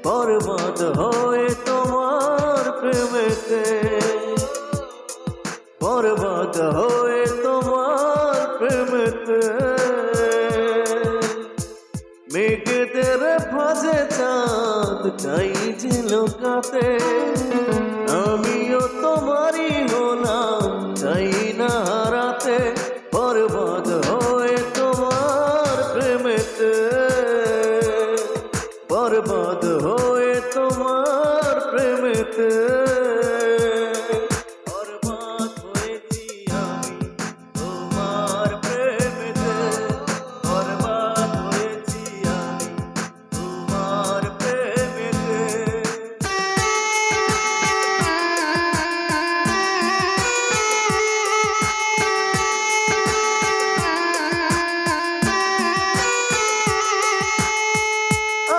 বরবাদ হয়ে তোমার প্রেমেতে, বরবাদ হয়ে তোমার প্রেমেতে। মেঘেদের ফাঁসে চাঁদ চাই যে লোকাতে, আমিও তোমারই হলাম চাই না হারাতে। বরবাদ হয়ে তোমার প্রেমেতে, বরবাদ হয়ে তোমার প্রেমেতে। বরবাদ হয়েছি আমি তোমার প্রেমেতে, বরবাদ হয়েছি আমি তোমার প্রেমেতে।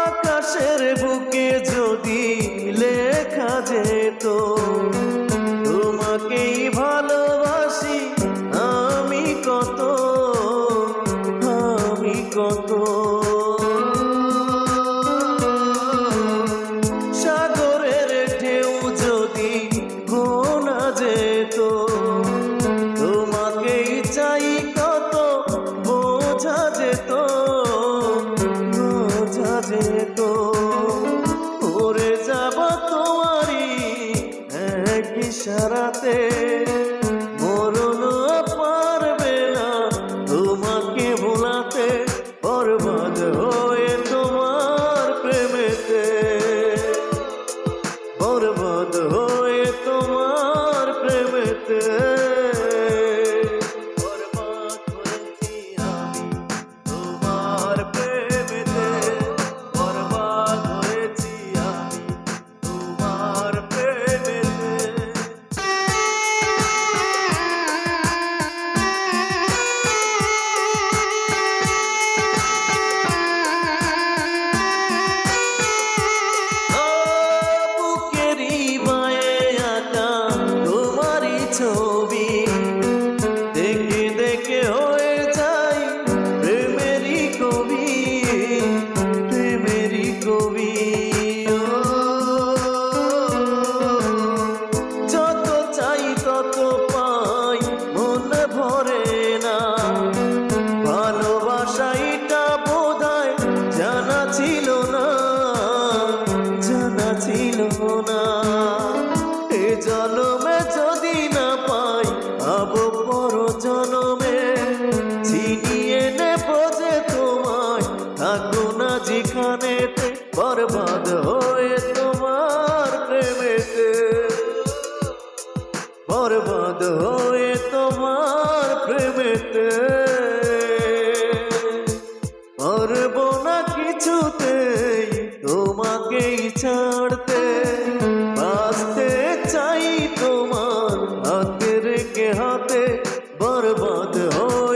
আকাশের বুকে যদি লেখা যেত তোমাকেই ভালোবাসি আমি কত, আমি কত। সাগরের ঢেউ যদি গোনা যেত তোমাকেই চাই কত, বোঝা যেত, বোঝা যেত। উড়ে যাব তোমারই এক ইশারাতে, মরণ পারবে না তোমাকে ভোলাতে। বরবাদ হয়ে তোমার প্রেমেতে, বরবাদ হয়ে তোমার প্রেমেতে। বরবাদ হয়েছি আমি তোমার প্রেমেতে, বরবাদ হয়েছি আমি তোমার প্রেমেতে। ছবি দেখে দেখে হয়ে যাই প্রেমেরই কবি, প্রেমেরই কবি। যত চাই তত পাই মনে ভরে না, ভালোবাসাইটা বোধহয় জানা ছিল না, জানা ছিল না। এ জন্মে যদি না পাই আবো পর জন্মে, ছিনিয়ে নেব যে তোমায় থাকো না যেখানেতে। বরবাদ হয়ে তোমার প্রেমেতে, বরবাদ হয়ে তোমার প্রেমেতে। পারবো না কিছুতেই তোমাকেই ছাড়তে, বাঁচতে চাই তোমার হাতে রেখে হাতে। বরবাদ হয়